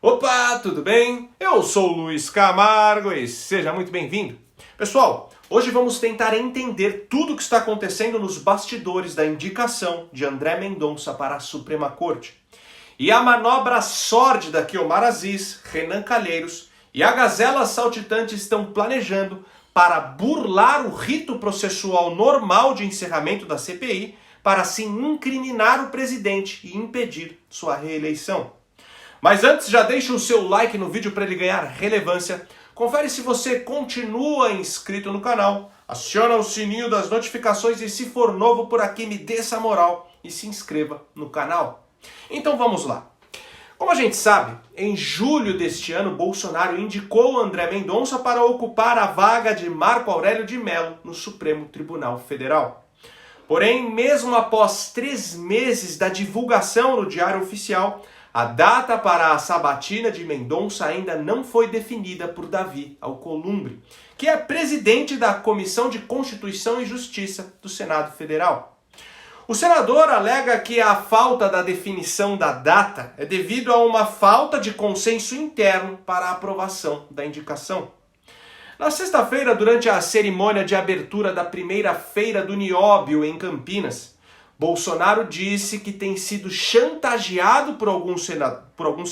Opa, tudo bem? Eu sou o Luiz Camargo e seja muito bem-vindo. Pessoal, hoje vamos tentar entender tudo o que está acontecendo nos bastidores da indicação de André Mendonça para a Suprema Corte. E a manobra sórdida que Omar Aziz, Renan Calheiros e a Gazela Saltitante estão planejando para burlar o rito processual normal de encerramento da CPI para assim incriminar o presidente e impedir sua reeleição. Mas antes, já deixa o seu like no vídeo para ele ganhar relevância. Confere se você continua inscrito no canal. Aciona o sininho das notificações e se for novo por aqui, me dê essa moral e se inscreva no canal. Então vamos lá. Como a gente sabe, em julho deste ano, Bolsonaro indicou André Mendonça para ocupar a vaga de Marco Aurélio de Mello no Supremo Tribunal Federal. Porém, mesmo após 3 meses da divulgação no Diário Oficial, a data para a sabatina de Mendonça ainda não foi definida por Davi Alcolumbre, que é presidente da Comissão de Constituição e Justiça do Senado Federal. O senador alega que a falta da definição da data é devido a uma falta de consenso interno para a aprovação da indicação. Na sexta-feira, durante a cerimônia de abertura da primeira feira do Nióbio em Campinas, Bolsonaro disse que tem sido chantageado por alguns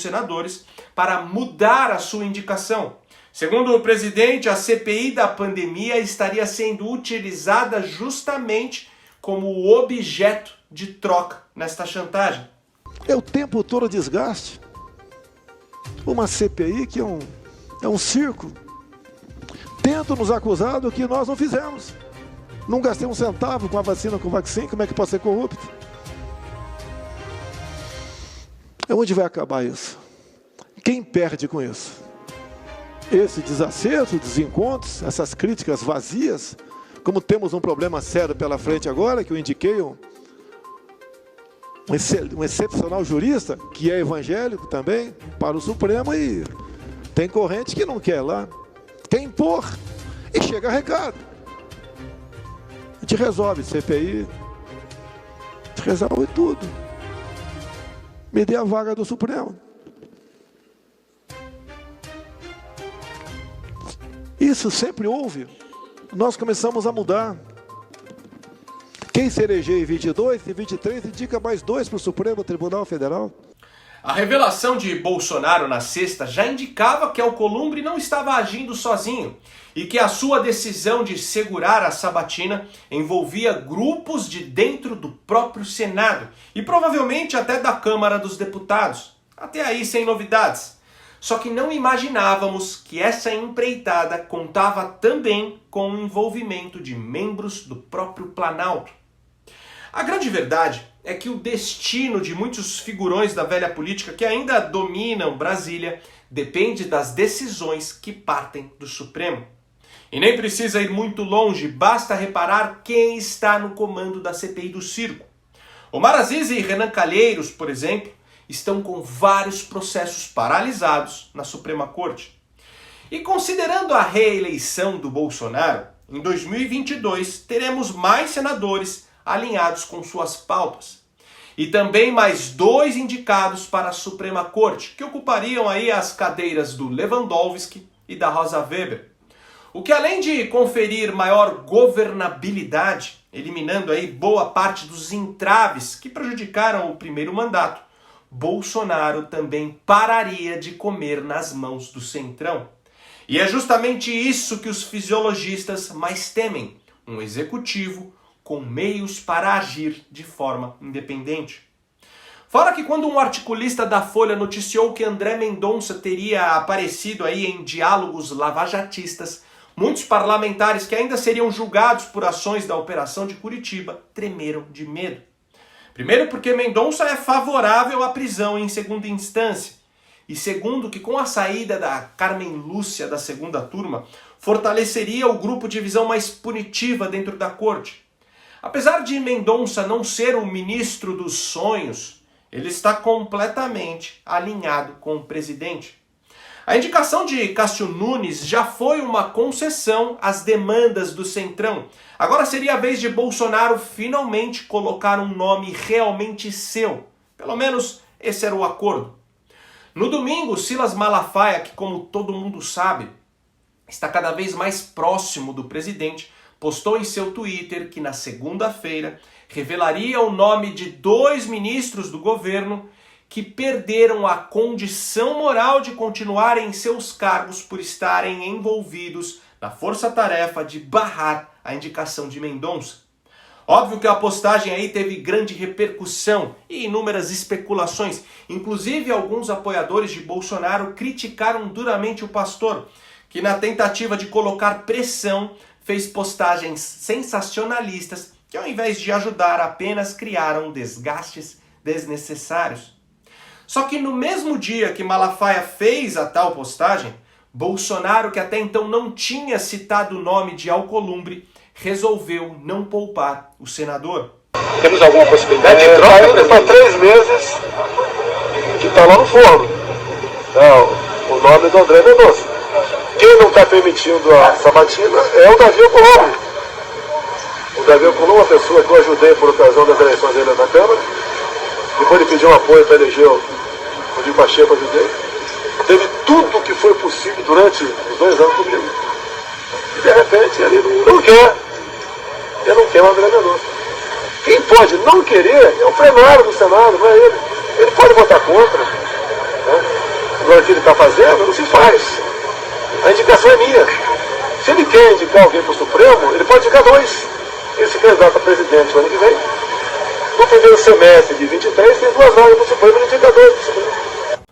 senadores para mudar a sua indicação. Segundo o presidente, a CPI da pandemia estaria sendo utilizada justamente como objeto de troca nesta chantagem. É o tempo todo desgaste. Uma CPI que é um circo. Tentam nos acusar do que nós não fizemos. Não gastei um centavo com a vacina, com o vaccine, como é que pode ser corrupto? Onde vai acabar isso? Quem perde com isso? Esse desacerto, desencontros, essas críticas vazias, como temos um problema sério pela frente agora, que eu indiquei um excepcional jurista, que é evangélico também, para o Supremo, e tem corrente que não quer lá, quer impor, e chega recado. A gente resolve CPI, a gente resolve tudo. Me dê a vaga do Supremo. Isso sempre houve. Nós começamos a mudar. Quem se eleger em 22 e 23 indica mais 2 para o Supremo Tribunal Federal. A revelação de Bolsonaro na sexta já indicava que Alcolumbre não estava agindo sozinho e que a sua decisão de segurar a sabatina envolvia grupos de dentro do próprio Senado e provavelmente até da Câmara dos Deputados. Até aí sem novidades. Só que não imaginávamos que essa empreitada contava também com o envolvimento de membros do próprio Planalto. A grande verdade é que o destino de muitos figurões da velha política que ainda dominam Brasília depende das decisões que partem do Supremo. E nem precisa ir muito longe, basta reparar quem está no comando da CPI do circo. Omar Aziz e Renan Calheiros, por exemplo, estão com vários processos paralisados na Suprema Corte. E considerando a reeleição do Bolsonaro, em 2022 teremos mais senadores alinhados com suas pautas. E também mais 2 indicados para a Suprema Corte, que ocupariam aí as cadeiras do Lewandowski e da Rosa Weber. O que além de conferir maior governabilidade, eliminando aí boa parte dos entraves que prejudicaram o primeiro mandato, Bolsonaro também pararia de comer nas mãos do Centrão. E é justamente isso que os fisiologistas mais temem, um executivo com meios para agir de forma independente. Fora que quando um articulista da Folha noticiou que André Mendonça teria aparecido aí em diálogos lavajatistas, muitos parlamentares que ainda seriam julgados por ações da Operação de Curitiba tremeram de medo. Primeiro porque Mendonça é favorável à prisão em segunda instância. E segundo que com a saída da Carmen Lúcia da segunda turma, fortaleceria o grupo de visão mais punitiva dentro da corte. Apesar de Mendonça não ser o ministro dos sonhos, ele está completamente alinhado com o presidente. A indicação de Cássio Nunes já foi uma concessão às demandas do Centrão. Agora seria a vez de Bolsonaro finalmente colocar um nome realmente seu. Pelo menos esse era o acordo. No domingo, Silas Malafaia, que como todo mundo sabe, está cada vez mais próximo do presidente, postou em seu Twitter que na segunda-feira revelaria o nome de 2 ministros do governo que perderam a condição moral de continuarem em seus cargos por estarem envolvidos na força-tarefa de barrar a indicação de Mendonça. Óbvio que a postagem aí teve grande repercussão e inúmeras especulações. Inclusive, alguns apoiadores de Bolsonaro criticaram duramente o pastor, que na tentativa de colocar pressão, fez postagens sensacionalistas que ao invés de ajudar, apenas criaram desgastes desnecessários. Só que no mesmo dia que Malafaia fez a tal postagem, Bolsonaro, que até então não tinha citado o nome de Alcolumbre, resolveu não poupar o senador. Temos alguma possibilidade de troca? Está 3 meses que está lá no forno. O nome do André Mendonça. Quem não está permitindo a sabatina é o Davi Alcolumbre. O Davi Alcolumbre é uma pessoa que eu ajudei por ocasião das eleições dele na Câmara. Depois de pedir um apoio para eleger o Rodrigo Pacheco, ajudei. Teve tudo o que foi possível durante os 2 anos comigo. E de repente ele não quer. Ele não quer o André Mendonça. Quem pode não querer é o plenário do Senado, não é ele. Ele pode votar contra. Né? Agora o que ele está fazendo, não se faz. A indicação é minha. Se ele quer indicar alguém para o Supremo, ele pode indicar 2. Ele se candidata a presidente no ano que vem. No primeiro semestre de 23, tem 2 vagas para o Supremo e indica 2 para o Supremo.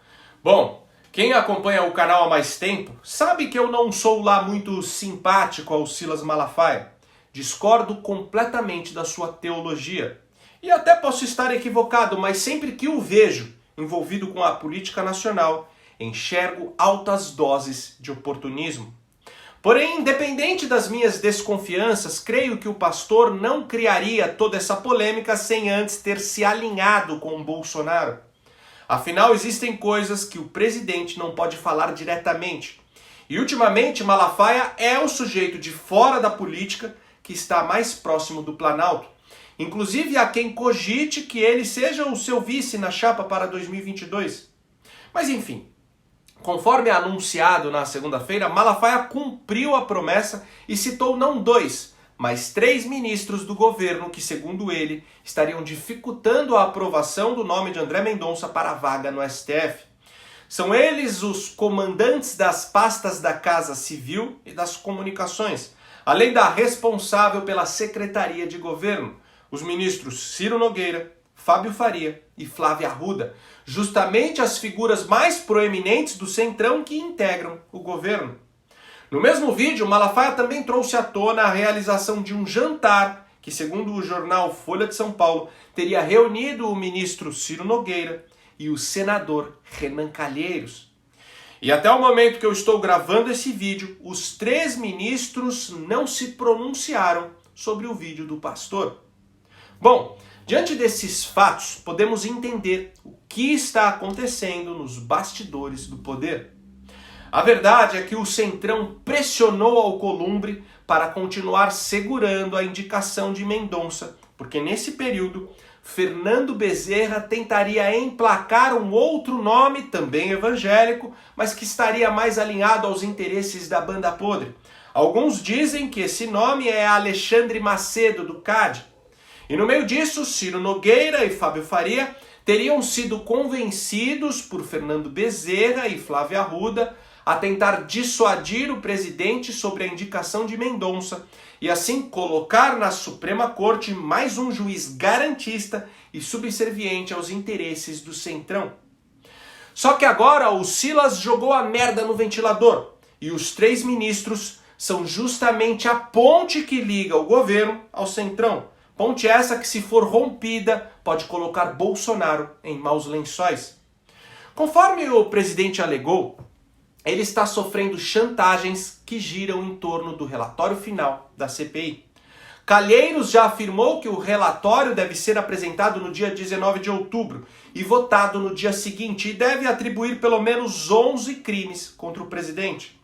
Bom, quem acompanha o canal há mais tempo sabe que eu não sou lá muito simpático ao Silas Malafaia. Discordo completamente da sua teologia. E até posso estar equivocado, mas sempre que o vejo envolvido com a política nacional, enxergo altas doses de oportunismo. Porém, independente das minhas desconfianças, creio que o pastor não criaria toda essa polêmica sem antes ter se alinhado com o Bolsonaro. Afinal, existem coisas que o presidente não pode falar diretamente. E ultimamente, Malafaia é o sujeito de fora da política que está mais próximo do Planalto. Inclusive, há quem cogite que ele seja o seu vice na chapa para 2022. Mas enfim, conforme anunciado na segunda-feira, Malafaia cumpriu a promessa e citou não 2, mas 3 ministros do governo que, segundo ele, estariam dificultando a aprovação do nome de André Mendonça para a vaga no STF. São eles os comandantes das pastas da Casa Civil e das Comunicações, além da responsável pela Secretaria de Governo, os ministros Ciro Nogueira, Fábio Faria e Flávia Arruda, justamente as figuras mais proeminentes do Centrão que integram o governo. No mesmo vídeo, Malafaia também trouxe à tona a realização de um jantar que, segundo o jornal Folha de São Paulo, teria reunido o ministro Ciro Nogueira e o senador Renan Calheiros. E até o momento que eu estou gravando esse vídeo, os 3 ministros não se pronunciaram sobre o vídeo do pastor. Bom, diante desses fatos, podemos entender o que está acontecendo nos bastidores do poder. A verdade é que o Centrão pressionou Alcolumbre para continuar segurando a indicação de Mendonça, porque nesse período, Fernando Bezerra tentaria emplacar um outro nome, também evangélico, mas que estaria mais alinhado aos interesses da banda podre. Alguns dizem que esse nome é Alexandre Macedo, do CAD. E no meio disso, Ciro Nogueira e Fábio Faria teriam sido convencidos por Fernando Bezerra e Flávia Arruda a tentar dissuadir o presidente sobre a indicação de Mendonça e assim colocar na Suprema Corte mais um juiz garantista e subserviente aos interesses do Centrão. Só que agora o Silas jogou a merda no ventilador e os 3 ministros são justamente a ponte que liga o governo ao Centrão. Ponte essa que, se for rompida, pode colocar Bolsonaro em maus lençóis. Conforme o presidente alegou, ele está sofrendo chantagens que giram em torno do relatório final da CPI. Calheiros já afirmou que o relatório deve ser apresentado no dia 19 de outubro e votado no dia seguinte e deve atribuir pelo menos 11 crimes contra o presidente.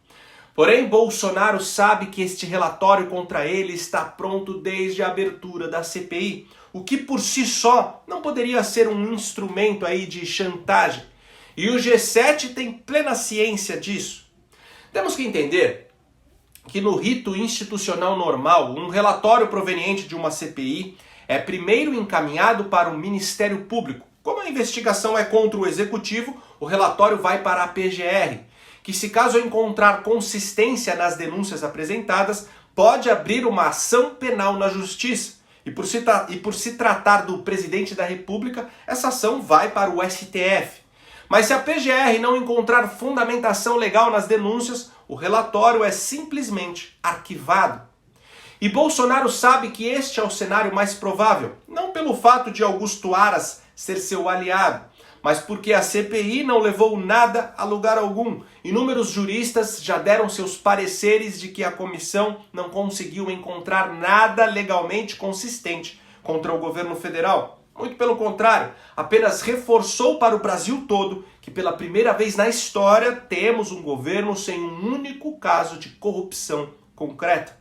Porém, Bolsonaro sabe que este relatório contra ele está pronto desde a abertura da CPI, o que por si só não poderia ser um instrumento aí de chantagem. E o G7 tem plena ciência disso. Temos que entender que no rito institucional normal, um relatório proveniente de uma CPI é primeiro encaminhado para o Ministério Público. Como a investigação é contra o Executivo, o relatório vai para a PGR, que, se caso encontrar consistência nas denúncias apresentadas, pode abrir uma ação penal na Justiça. E por se tratar do presidente da República, essa ação vai para o STF. Mas se a PGR não encontrar fundamentação legal nas denúncias, o relatório é simplesmente arquivado. E Bolsonaro sabe que este é o cenário mais provável, não pelo fato de Augusto Aras ser seu aliado, mas porque a CPI não levou nada a lugar algum. Inúmeros juristas já deram seus pareceres de que a comissão não conseguiu encontrar nada legalmente consistente contra o governo federal. Muito pelo contrário, apenas reforçou para o Brasil todo que pela primeira vez na história temos um governo sem um único caso de corrupção concreta.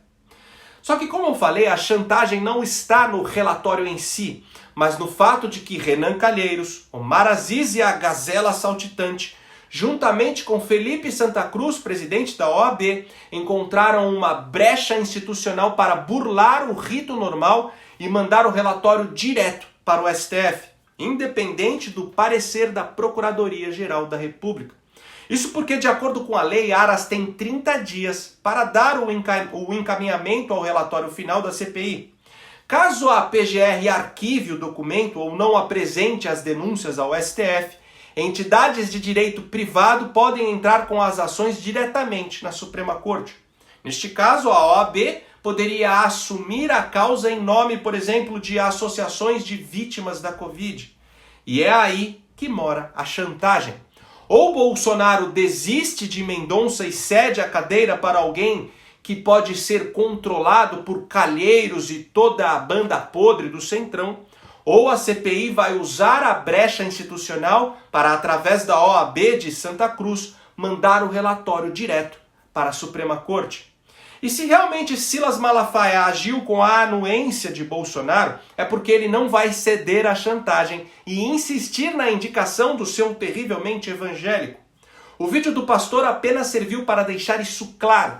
Só que, como eu falei, a chantagem não está no relatório em si, mas no fato de que Renan Calheiros, Omar Aziz e a Gazela Saltitante, juntamente com Felipe Santa Cruz, presidente da OAB, encontraram uma brecha institucional para burlar o rito normal e mandar o relatório direto para o STF, independente do parecer da Procuradoria-Geral da República. Isso porque, de acordo com a lei, Aras tem 30 dias para dar o encaminhamento ao relatório final da CPI. Caso a PGR arquive o documento ou não apresente as denúncias ao STF, entidades de direito privado podem entrar com as ações diretamente na Suprema Corte. Neste caso, a OAB poderia assumir a causa em nome, por exemplo, de associações de vítimas da Covid. E é aí que mora a chantagem. Ou Bolsonaro desiste de Mendonça e cede a cadeira para alguém que pode ser controlado por Calheiros e toda a banda podre do Centrão, ou a CPI vai usar a brecha institucional para, através da OAB de Santa Cruz, mandar o relatório direto para a Suprema Corte. E se realmente Silas Malafaia agiu com a anuência de Bolsonaro, é porque ele não vai ceder à chantagem e insistir na indicação do seu terrivelmente evangélico. O vídeo do pastor apenas serviu para deixar isso claro.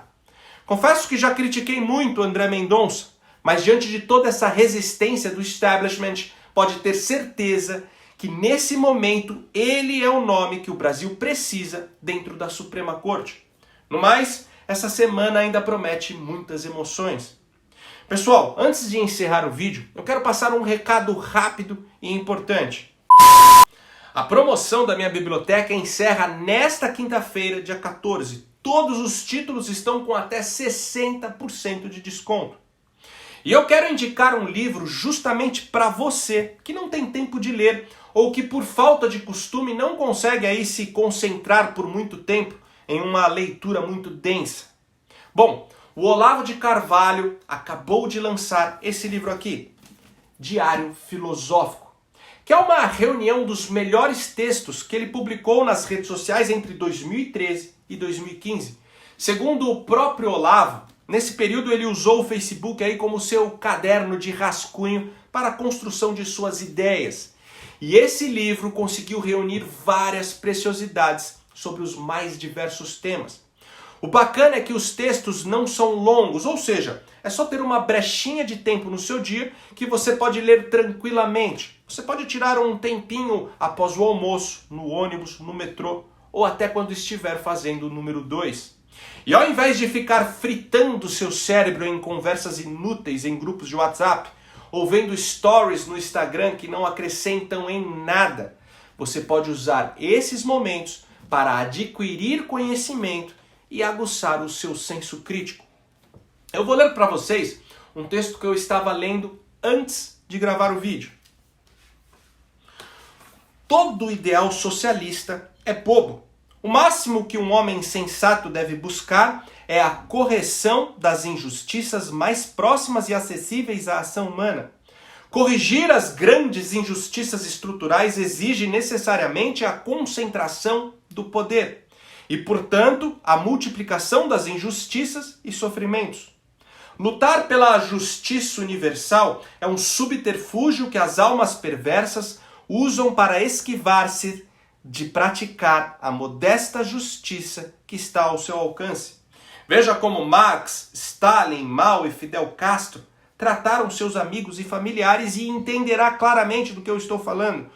Confesso que já critiquei muito André Mendonça, mas diante de toda essa resistência do establishment, pode ter certeza que nesse momento ele é o nome que o Brasil precisa dentro da Suprema Corte. No mais, essa semana ainda promete muitas emoções. Pessoal, antes de encerrar o vídeo, eu quero passar um recado rápido e importante. A promoção da minha biblioteca encerra nesta quinta-feira, dia 14. Todos os títulos estão com até 60% de desconto. E eu quero indicar um livro justamente para você que não tem tempo de ler ou que por falta de costume não consegue aí se concentrar por muito tempo em uma leitura muito densa. Bom, o Olavo de Carvalho acabou de lançar esse livro aqui, Diário Filosófico, que é uma reunião dos melhores textos que ele publicou nas redes sociais entre 2013 e 2015. Segundo o próprio Olavo, nesse período ele usou o Facebook aí como seu caderno de rascunho para a construção de suas ideias. E esse livro conseguiu reunir várias preciosidades sobre os mais diversos temas. O bacana é que os textos não são longos, ou seja, é só ter uma brechinha de tempo no seu dia que você pode ler tranquilamente. Você pode tirar um tempinho após o almoço, no ônibus, no metrô, ou até quando estiver fazendo o número 2. E ao invés de ficar fritando seu cérebro em conversas inúteis em grupos de WhatsApp, ou vendo stories no Instagram que não acrescentam em nada, você pode usar esses momentos para adquirir conhecimento e aguçar o seu senso crítico. Eu vou ler para vocês um texto que eu estava lendo antes de gravar o vídeo. Todo ideal socialista é bobo. O máximo que um homem sensato deve buscar é a correção das injustiças mais próximas e acessíveis à ação humana. Corrigir as grandes injustiças estruturais exige necessariamente a concentração do poder e, portanto, a multiplicação das injustiças e sofrimentos. Lutar pela justiça universal é um subterfúgio que as almas perversas usam para esquivar-se de praticar a modesta justiça que está ao seu alcance. Veja como Marx, Stalin, Mao e Fidel Castro trataram seus amigos e familiares e entenderá claramente do que eu estou falando.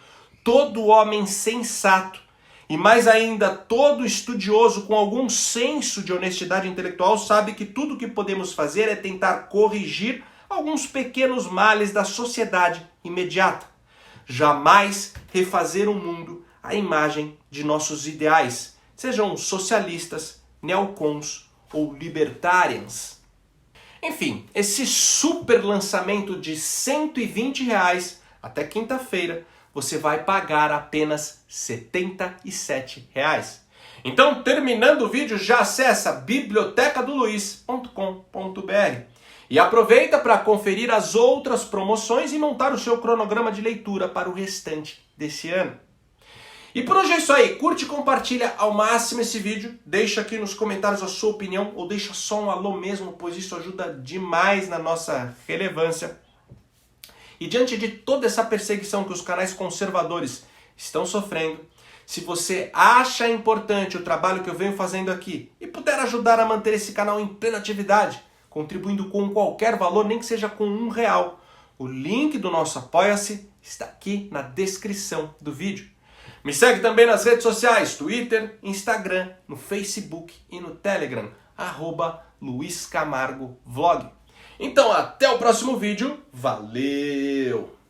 Todo homem sensato, e mais ainda todo estudioso com algum senso de honestidade intelectual, sabe que tudo o que podemos fazer é tentar corrigir alguns pequenos males da sociedade imediata. Jamais refazer o mundo à imagem de nossos ideais, sejam socialistas, neocons ou libertarians. Enfim, esse super lançamento de R$120 até quinta-feira, você vai pagar apenas R$77. Então, terminando o vídeo, já acessa bibliotecadoluiz.com.br e aproveita para conferir as outras promoções e montar o seu cronograma de leitura para o restante desse ano. E por hoje é isso aí. Curte e compartilha ao máximo esse vídeo. Deixa aqui nos comentários a sua opinião ou deixa só um alô mesmo, pois isso ajuda demais na nossa relevância. E diante de toda essa perseguição que os canais conservadores estão sofrendo, se você acha importante o trabalho que eu venho fazendo aqui e puder ajudar a manter esse canal em plena atividade, contribuindo com qualquer valor, nem que seja com R$1, o link do nosso Apoia-se está aqui na descrição do vídeo. Me segue também nas redes sociais, Twitter, Instagram, no Facebook e no Telegram, @LuizCamargoVlog. Então até o próximo vídeo, valeu!